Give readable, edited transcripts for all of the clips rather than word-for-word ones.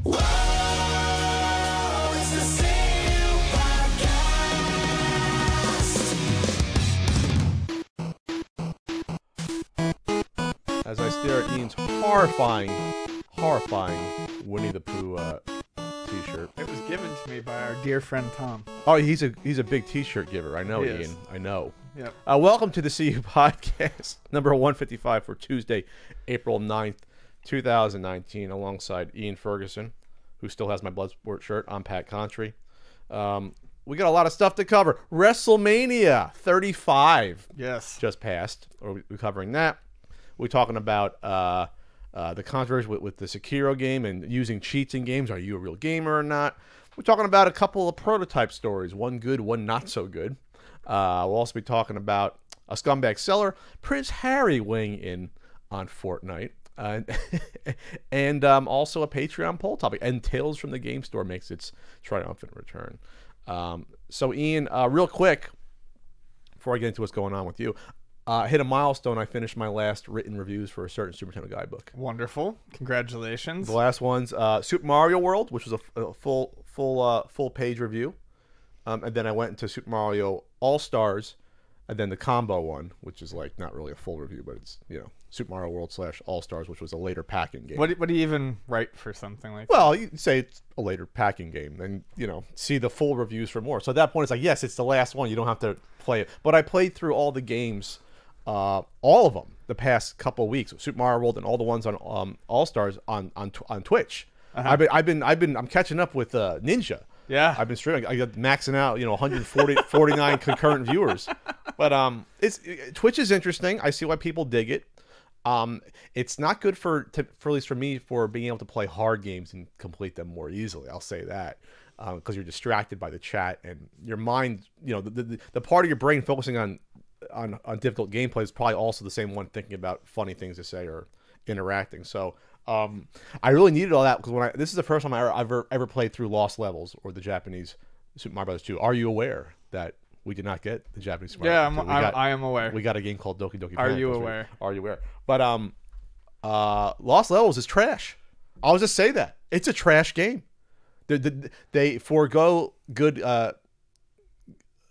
Whoa, it's the Resale Podcast. As I stare at Ian's horrifying Winnie the Pooh t-shirt. It was given to me by our dear friend Tom. Oh, he's a big t-shirt giver. I know, He Ian. is. I know. Yep. Welcome to the CU Podcast, number 155 for Tuesday, April 9th, 2019, alongside Ian Ferguson, who still has my Bloodsport shirt. I'm Pat Contry. We got a lot of stuff to cover. WrestleMania 35 Yes. just passed. We're covering that. We're talking about the controversy with the Sekiro game and using cheats in games. Are you a real gamer or not? We're talking about a couple of prototype stories. One good, one not so good. We'll also be talking about a scumbag seller, Prince Harry, weighing in on Fortnite. And also a Patreon poll topic. And Tales from the Game Store makes its triumphant return. So, Ian, real quick, before I get into what's going on with you, hit a milestone. I finished my last written reviews for a certain Super Nintendo guidebook. Wonderful. Congratulations. The last one's Super Mario World, which was a full page review. And then I went into Super Mario All-Stars, and then the combo one, which is like not really a full review, but it's, you know, Super Mario World / All-Stars, which was a later packing game. What do you even write for something like Well, you say it's a later packing game, then, you know, see the full reviews for more. So at that point, it's like, yes, it's the last one. You don't have to play it. But I played through all the games, all of them, the past couple of weeks. Super Mario World and all the ones on All-Stars on Twitch. Uh-huh. I'm catching up with Ninja. Yeah. I've been streaming. I got maxing out, 149 concurrent viewers. But Twitch is interesting. I see why people dig it. It's not good for at least for me, for being able to play hard games and complete them more easily. I'll say that because you're distracted by the chat and your mind. The part of your brain focusing on difficult gameplay is probably also the same one thinking about funny things to say or interacting. So I really needed all that because this is the first time I've ever played through Lost Levels or the Japanese Super Mario Bros. 2. Are you aware that we did not get the Japanese Super Mario Bros. 2? I am aware. We got a game called Doki Doki Panic. Are you aware? Are you aware? But Lost Levels is trash. I'll just say that. It's a trash game. They forego good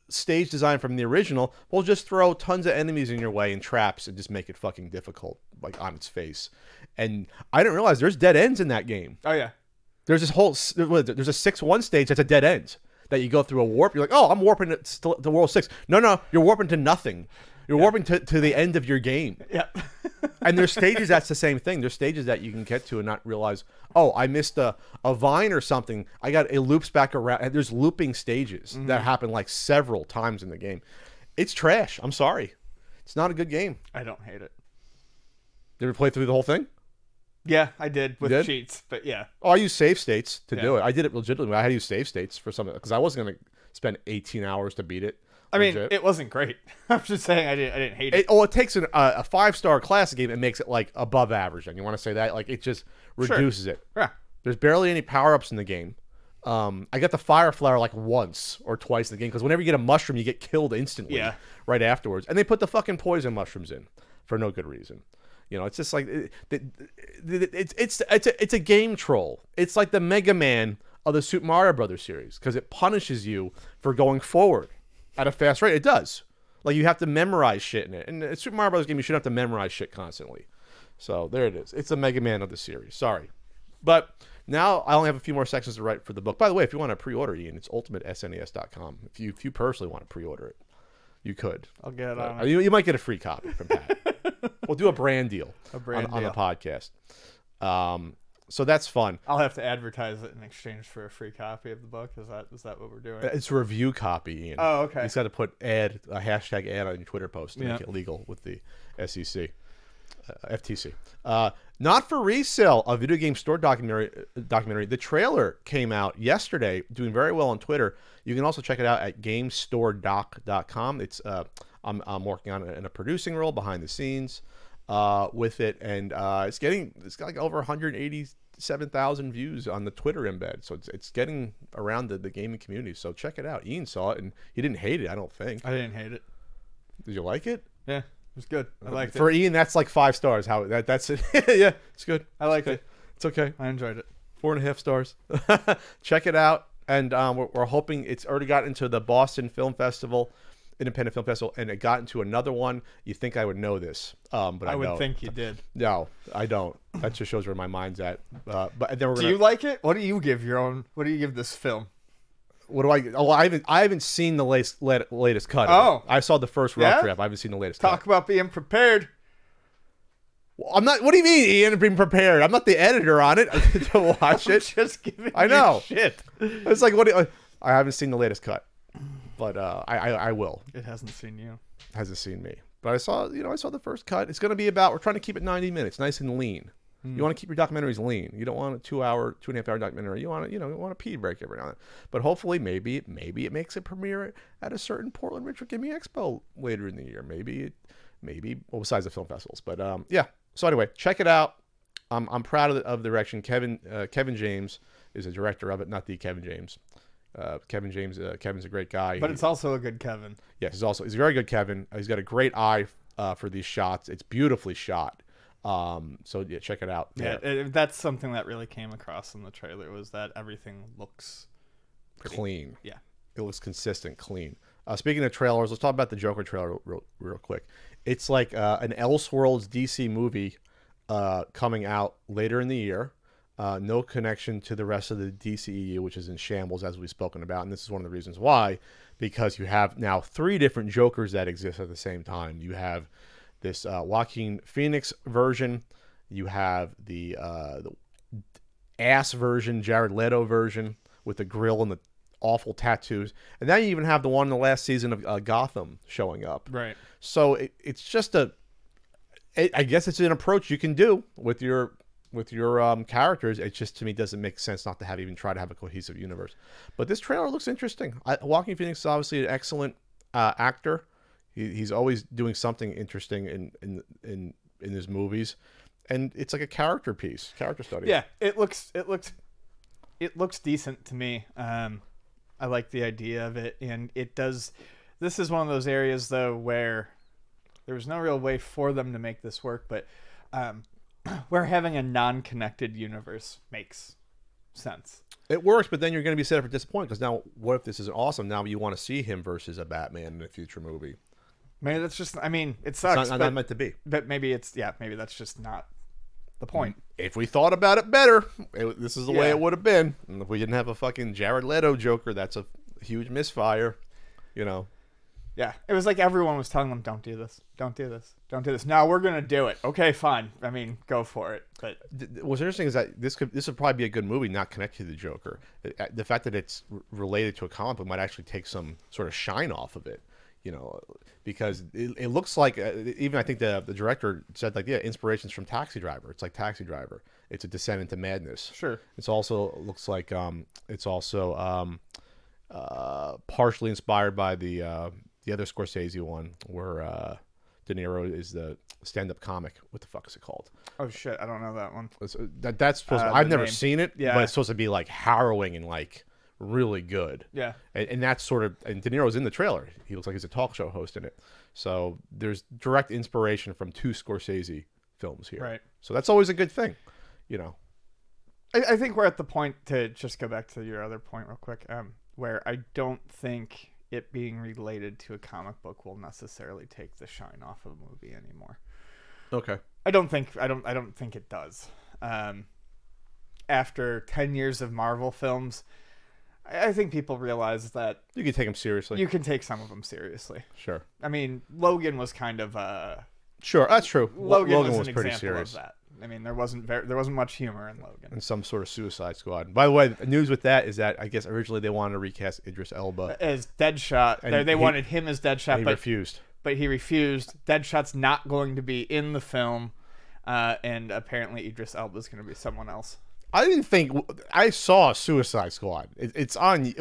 stage design from the original. We'll just throw tons of enemies in your way and traps and just make it fucking difficult, like on its face. And I didn't realize there's dead ends in that game. Oh, yeah. There's this whole, there's a 6-1 stage that's a dead end that you go through a warp. You're like, oh, I'm warping to World 6. No, you're warping to nothing. You're warping to the end of your game. Yeah. And there's stages that's the same thing. There's stages that you can get to and not realize, oh, I missed a vine or something. It loops back around. And there's looping stages that happen like several times in the game. It's trash. I'm sorry. It's not a good game. I don't hate it. Did you ever play through the whole thing? Yeah, I did with did? cheats, but yeah. Oh, I used save states to do it. I did it legitimately. I had to use save states for something because I wasn't going to spend 18 hours to beat it. I mean, it wasn't great. I'm just saying I didn't hate it. It takes a 5-star classic game and makes it like above average. And you want to say that? Like it just reduces it. Yeah. There's barely any power-ups in the game. I got the fire flower like once or twice in the game because whenever you get a mushroom, you get killed instantly right afterwards. And they put the fucking poison mushrooms in for no good reason. It's just like it's a game troll. It's like the Mega Man of the Super Mario Brothers series because it punishes you for going forward at a fast rate. It does. Like you have to memorize shit in it. And in a Super Mario Brothers game, you shouldn't have to memorize shit constantly. So there it is. It's a Mega Man of the series. Sorry, but now I only have a few more sections to write for the book. By the way, if you want to pre-order, Ian, it's ultimatesnes.com. If you personally want to pre-order it, you could. I'll get it on it. You might get a free copy from Pat. We'll do a brand deal on the podcast. So that's fun. I'll have to advertise it in exchange for a free copy of the book. Is that what we're doing? It's a review copy, Ian. Oh, okay. He's got to put a hashtag ad on your Twitter post to make it legal with the SEC. FTC. Not for Resale, a video game store documentary. The trailer came out yesterday, doing very well on Twitter. You can also check it out at GameStoreDoc.com. It's I'm working on it in a producing role behind the scenes with it, and it's got like over 187,000 views on the Twitter embed. So it's getting around the gaming community. So check it out. Ian saw it and he didn't hate it. I don't think. I didn't hate it. Did you like it? Yeah, it was good. I liked it. For Ian, that's like 5 stars. That's it. Yeah, it's good. I liked it. It's okay. I enjoyed it. 4.5 stars. Check it out. And we're hoping it's already got into the Boston Film Festival, Independent Film Festival, and it got into another one. You think I would know this, but I I would don't. think you did. No, I don't. That just shows where my mind's at. But then we're Do gonna. you like it? What do you give your own? What do you give this film? What do I? Oh, I haven't seen the latest cut. Oh. Of it. I saw the first rough Yeah? draft. I haven't seen the latest Talk cut. about being prepared. I'm not. What do you mean, Ian? Being prepared. I'm not the editor on it to watch I'm it. just giving I you know. shit. It's like what? I haven't seen the latest cut, but I will. It hasn't seen you. Hasn't seen me, but I saw the first cut. It's going to be about. We're trying to keep it 90 minutes, nice and lean. You want to keep your documentaries lean. You don't want a 2.5 hour documentary. You want a pee break every now and then. But hopefully, maybe it makes a premiere at a certain Portland Retro Gaming Expo later in the year. Maybe well, besides the film festivals. But yeah. So anyway, check it out. I'm proud of the direction. Kevin James is the director of it, not the Kevin James. Kevin's a great guy. But it's also a good Kevin. Yes, he's a very good Kevin. He's got a great eye for these shots. It's beautifully shot. So yeah, check it out. Yeah, that's something that really came across in the trailer was that everything looks pretty clean. Yeah, it looks consistent, clean. Speaking of trailers, let's talk about the Joker trailer real quick. It's like an Elseworlds DC movie coming out later in the year. No connection to the rest of the DCEU, which is in shambles, as we've spoken about. And this is one of the reasons why, because you have now 3 different Jokers that exist at the same time. You have this Joaquin Phoenix version. You have the ass version, Jared Leto version, with the grill and the awful tattoos. And then you even have the one in the last season of Gotham showing up. right. So it's just I guess it's an approach you can do with your characters. It just, to me, doesn't make sense not to even try to have a cohesive universe. But this trailer looks interesting. Joaquin Phoenix is obviously an excellent actor. He's always doing something interesting in his movies, and it's like a character study. Yeah, it looks decent to me. I like the idea of it, and it does. This is one of those areas though where there was no real way for them to make this work, but where having a non-connected universe makes sense. It works, but then you're going to be set up for disappointment, because now what if this is awesome? Now you want to see him versus a Batman in a future movie. Maybe that's just. I mean, it sucks. It's not meant to be. But maybe maybe that's just not the point. If we thought about it better, this is the way Yeah. it would have been. And if we didn't have a fucking Jared Leto Joker, that's a huge misfire. Yeah, it was like everyone was telling them, "Don't do this, don't do this, don't do this." Now we're gonna do it. Okay, fine. I mean, go for it. But What's interesting is that this would probably be a good movie not connected to the Joker. The fact that it's related to a comic book might actually take some sort of shine off of it. Because it looks like, even I think the director said, like, yeah, inspirations from Taxi Driver. It's like Taxi Driver. It's a descent into madness. sure. It's also looks like it's also partially inspired by the other Scorsese one where De Niro is the stand-up comic. What the fuck is it called? Oh shit, I don't know that one. That's supposed to, The I've never name. seen it, Yeah. but it's supposed to be like harrowing and like really good. Yeah. And that's sort of, and De Niro's in the trailer. He looks like he's a talk show host in it. So there's direct inspiration from 2 Scorsese films here. Right. So that's always a good thing, I think we're at the point, to just go back to your other point real quick, where I don't think it being related to a comic book will necessarily take the shine off of a movie anymore. Okay. I don't think it does. After 10 years of Marvel films, I think people realize that You can take them seriously. you can take some of them seriously. Sure. I mean, Logan was kind of Sure, that's true. Logan was an pretty example serious. of that. I mean, there wasn't much humor in Logan. And some sort of Suicide Squad. By the way, the news with that is that I guess originally they wanted to recast Idris Elba. As Deadshot, And they he- wanted him as Deadshot, He but refused. he refused. Deadshot's not going to be in the film, and apparently Idris Elba is going to be someone else. I didn't think I saw Suicide Squad. It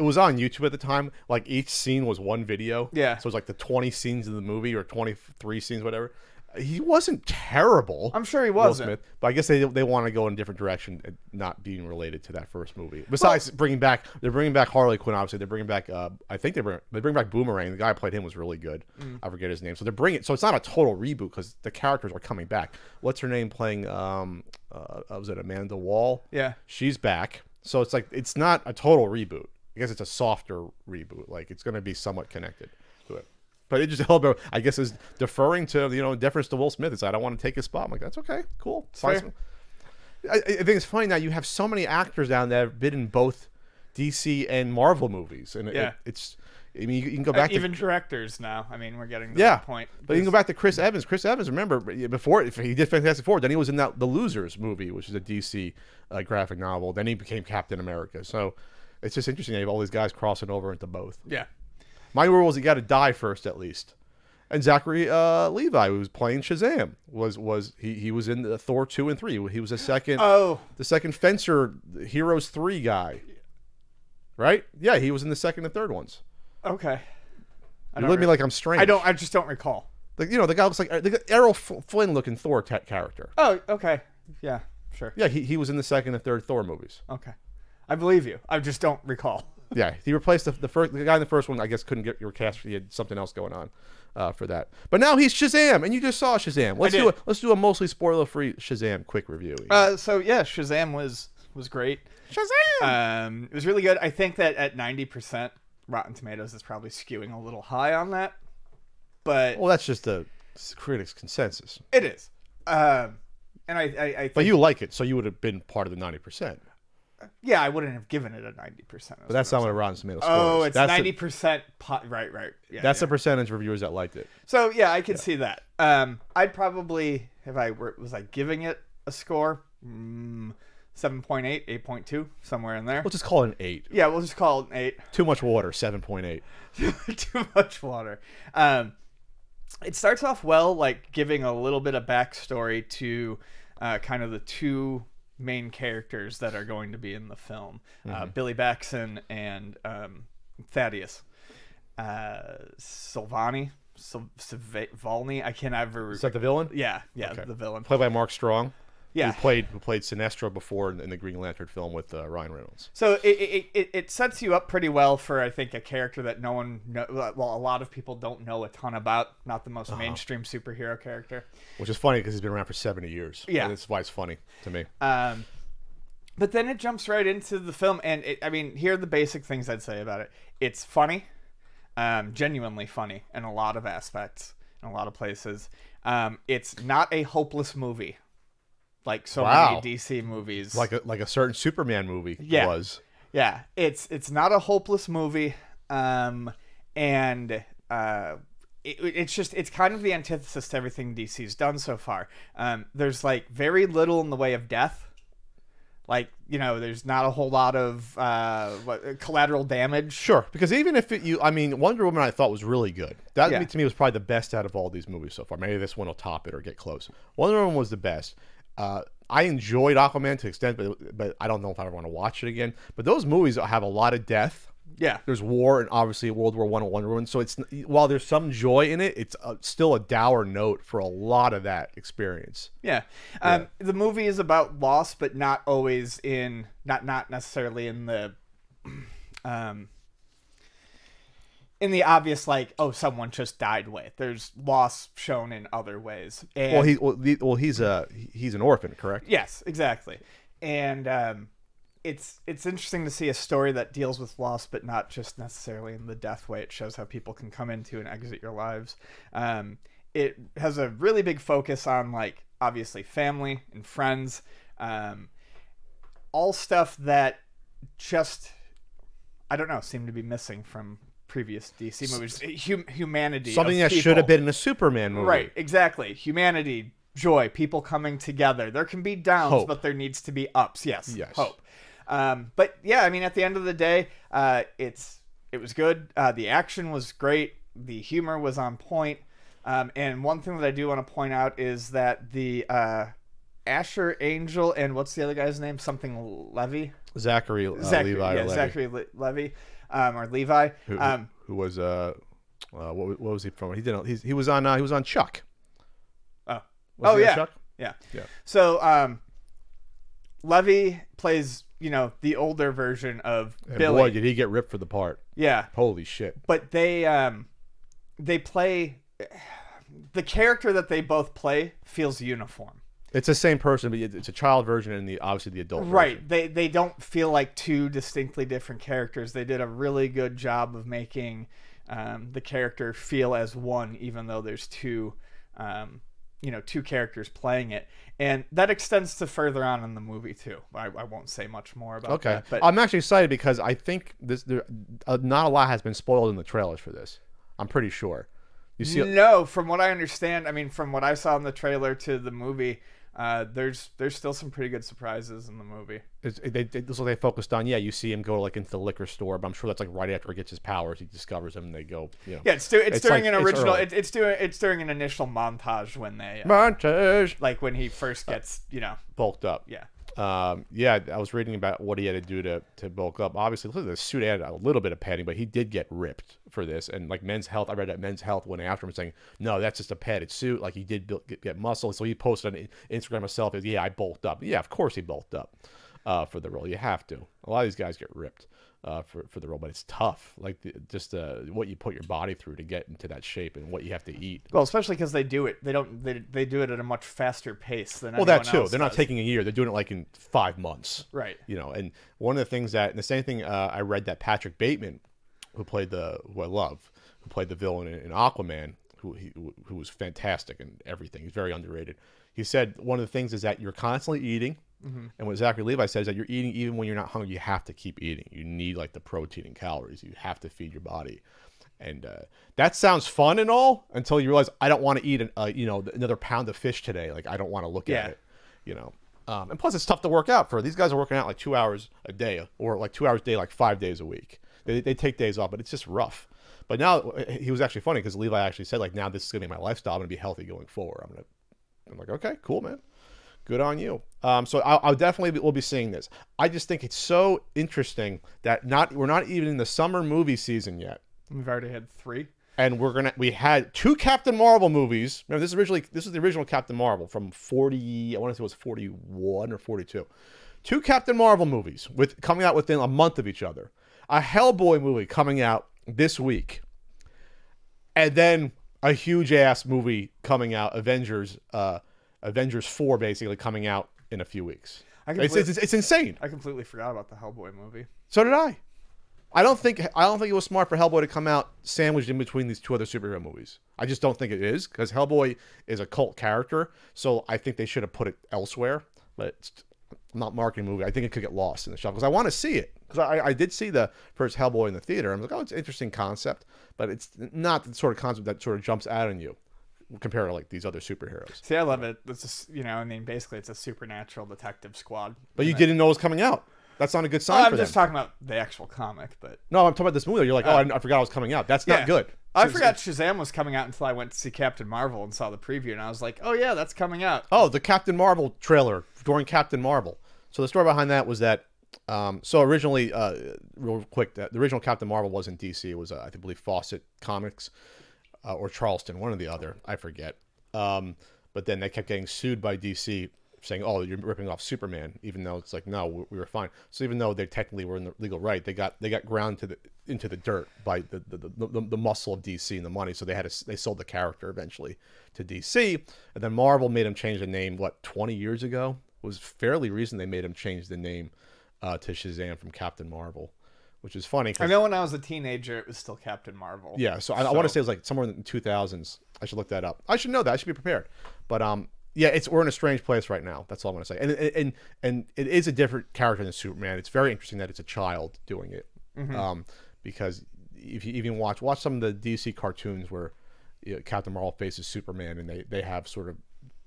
was on YouTube at the time. Like each scene was one video. Yeah. So it was like the 20 scenes of the movie or 23 scenes, whatever. He wasn't terrible. I'm sure he Will wasn't. Smith, but I guess they want to go in a different direction, not being related to that first movie. Besides they're bringing back Harley Quinn. Obviously, they're bringing back. I think they bring back Boomerang. The guy who played him was really good. I forget his name. So they're bringing. So it's not a total reboot because the characters are coming back. What's her name playing? Was it Amanda Wall? Yeah, she's back. So it's like it's not a total reboot. I guess it's a softer reboot. Like it's going to be somewhat connected to it. But it just held. I guess is deferring to deference to Will Smith. It's I don't want to take his spot. I'm like that's okay, cool. I think it's funny now you have so many actors down there that have been in both DC and Marvel movies, and it's. I mean, you can go back even to directors now. I mean, we're getting to that point. But you can go back to Chris Evans. Chris Evans, remember before if he did Fantastic Four, then he was in the Losers movie, which is a DC graphic novel. Then he became Captain America. So it's just interesting. You have all these guys crossing over into both. Yeah. My rule was you got to die first at least. And Zachary Levi, who was playing Shazam, he was in the Thor 2 and 3. He was the second Fencer Heroes 3 guy. Right? Yeah, he was in the second and third ones. Okay. You look at me like I'm strange. I just don't recall. Like the guy looks like the Errol Flynn looking Thor character. Oh, okay. Yeah, sure. Yeah, he was in the second and third Thor movies. Okay. I believe you. I just don't recall. Yeah, he replaced the guy in the first one. I guess couldn't get your cast. He had something else going on for that. But now he's Shazam, and you just saw Shazam. Let's do a mostly spoiler-free Shazam quick review. So yeah, Shazam was great. Shazam. It was really good. I think that at 90%, Rotten Tomatoes is probably skewing a little high on that. But that's just the critics' consensus. It is. And I think, but you like it, so you would have been part of the 90%. Yeah, I wouldn't have given it a 90%. But that's not what a Rotten Tomatoes score Oh, is. it's 90%. Right. Yeah, that's the percentage of reviewers that liked it. So yeah, I could see that. I'd probably, if I was like giving it a score, 7.8, 8.2, somewhere in there. We'll just call it an 8. Yeah, we'll just call it an 8. Too much water, 7.8. Too much water. It starts off well, like giving a little bit of backstory to kind of the two main characters that are going to be in the film, Billy Baxton and Thaddeus. Silvani, I can't ever. Is that the villain? Yeah, okay. The villain. Played by Mark Strong. Yeah, who played Sinestro before in the Green Lantern film with Ryan Reynolds. So it sets you up pretty well for, I think, a character that no one a lot of people don't know a ton about. Not the most mainstream superhero character. Which is funny because he's been around for 70 years. Yeah, and that's why it's funny to me. But then it jumps right into the film, and here are the basic things I'd say about it. It's funny, genuinely funny in a lot of aspects, in a lot of places. It's not a hopeless movie. Like so many DC movies, like a certain Superman movie was. Yeah, it's not a hopeless movie, and it's kind of the antithesis to everything DC's done so far. There's like very little in the way of death. Like, there's not a whole lot of collateral damage. Sure, because even if Wonder Woman I thought was really good. That to me was probably the best out of all these movies so far. Maybe this one will top it or get close. Wonder Woman was the best. I enjoyed Aquaman to an extent, but I don't know if I ever want to watch it again. But those movies have a lot of death. Yeah, there's war, and obviously World War I and Wonder Woman. So while there's some joy in it, it's still a dour note for a lot of that experience. Yeah, the movie is about loss, but not always not necessarily in the in the obvious, like, oh, someone just died way. There's loss shown in other ways. And, he's an orphan, correct? Yes, exactly. And it's interesting to see a story that deals with loss, but not just necessarily in the death way. It shows how people can come into and exit your lives. It has a really big focus on, like, obviously family and friends. All stuff that just, I don't know, seem to be missing from previous DC movies. Humanity, something that should have been in a Superman movie, right? Exactly. Humanity, joy, people coming together. There can be downs, hope. But there needs to be ups. Yes. Hope. But yeah, at the end of the day, it was good. The action was great. The humor was on point. And one thing that I do want to point out is that the Asher Angel and what's the other guy's name? Something Levy. Zachary Levi. Yeah, Zachary Levy. Or Levi, who was what was he from? He was on Chuck. Was Oh he a yeah. Chuck? Yeah. Yeah. So Levy plays, the older version of And Billy. boy, did he get ripped for the part. Yeah. Holy shit. But they play the character that they both play feels uniform. It's the same person, but it's a child version and obviously the adult Right. version. They don't feel like two distinctly different characters. They did a really good job of making the character feel as one, even though there's two characters playing it. And that extends to further on in the movie too. I won't say much more about that. But I'm actually excited because I think not a lot has been spoiled in the trailers for this. I'm pretty sure. You see, no, from what I understand, from what I saw in the trailer to the movie, there's still some pretty good surprises in the movie. this is what they focused on. Yeah, you see him go like into the liquor store, but I'm sure that's like right after he gets his powers, he discovers them, and they go. Yeah, it's during an original. early. It's during an initial montage when they montage, like when he first gets bulked up. Yeah. Yeah, I was reading about what he had to do to bulk up. Obviously, the suit added a little bit of padding, but he did get ripped for this. And like Men's Health, I read that Men's Health went after him saying, no, that's just a padded suit. Like he did get muscle. So he posted on Instagram himself, yeah, I bulked up. Yeah, of course he bulked up for the role. You have to. A lot of these guys get ripped for the role, but it's tough. Like what you put your body through to get into that shape and what you have to eat. Well, especially because they do it. They do it at a much faster pace than well, anyone that too. else They're not does. taking a year. They're doing it like in 5 months. Right. And one of the things and the same thing I read that Patrick Bateman, who I love, who played the villain in Aquaman, who was fantastic and everything. He's very underrated. He said one of the things is that you're constantly eating. Mm-hmm. And what Zachary Levi says is that you're eating even when you're not hungry. You have to keep eating. You need like the protein and calories. You have to feed your body. And that sounds fun and all until you realize I don't want to eat another pound of fish today. Like I don't want to look at it. And plus it's tough to work out for. These guys are working out like 2 hours a day or like 2 hours a day, like 5 days a week. They take days off, but it's just rough. But now he was actually funny because Levi actually said like, now this is gonna be my lifestyle. I'm gonna be healthy going forward. I'm like, okay, cool, man. Good on you. So I'll definitely will be seeing this. I just think it's so interesting that we're not even in the summer movie season yet. We've already had 3. And we had 2 Captain Marvel movies. Remember, this is the original Captain Marvel from 40. I want to say it was 41 or 42. 2 Captain Marvel movies coming out within a month of each other. A Hellboy movie coming out this week, and then a huge ass movie coming out, Avengers 4 basically coming out in a few weeks. It's insane. I completely forgot about the Hellboy movie. So did I. I don't think it was smart for Hellboy to come out sandwiched in between these 2 other superhero movies. I just don't think it is, because Hellboy is a cult character, so I think they should have put it elsewhere. But it's not marketing movie. I think it could get lost in the shuffle because I want to see it. Because I did see the first Hellboy in the theater. I'm like, oh, it's an interesting concept, but it's not the sort of concept that sort of jumps out on you compared to like these other superheroes. See, I love it. It's just, basically it's a supernatural detective squad. But you didn't know it was coming out. That's not a good sign for them. I'm just talking about the actual comic, but no, I'm talking about this movie. You're like, I forgot it was coming out. That's not good. I forgot Shazam was coming out until I went to see Captain Marvel and saw the preview, and I was like, oh yeah, that's coming out. Oh, the Captain Marvel trailer during Captain Marvel. So the story behind that was that, so originally, real quick, the original Captain Marvel wasn't DC. It was, I believe, Fawcett Comics or Charleston, one or the other. I forget. But then they kept getting sued by DC, saying, "Oh, you're ripping off Superman," even though it's like, no, we were fine. So even though they technically were in the legal right, they got ground into the dirt by the muscle of DC and the money. So they sold the character eventually to DC, and then Marvel made them change the name. 20 years ago? It was fairly recent they made him change the name to Shazam from Captain Marvel, which is funny. I know when I was a teenager, it was still Captain Marvel. Yeah, so I want to say it was like somewhere in the 2000s. I should look that up. I should know that. I should be prepared. But yeah, we're in a strange place right now. That's all I'm going to say. And it is a different character than Superman. It's very interesting that it's a child doing it. Mm-hmm. Because if you even watch some of the DC cartoons where Captain Marvel faces Superman and they have sort of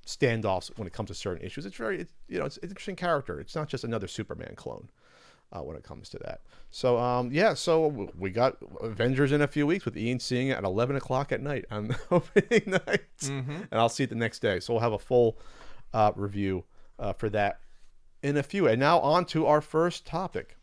standoffs when it comes to certain issues. It's an interesting character. It's not just another Superman clone when it comes to that. So yeah, so we got Avengers in a few weeks with Ian seeing it at 11 o'clock at night on the opening night, and I'll see it the next day. So we'll have a full review for that in a few. And now on to our first topic.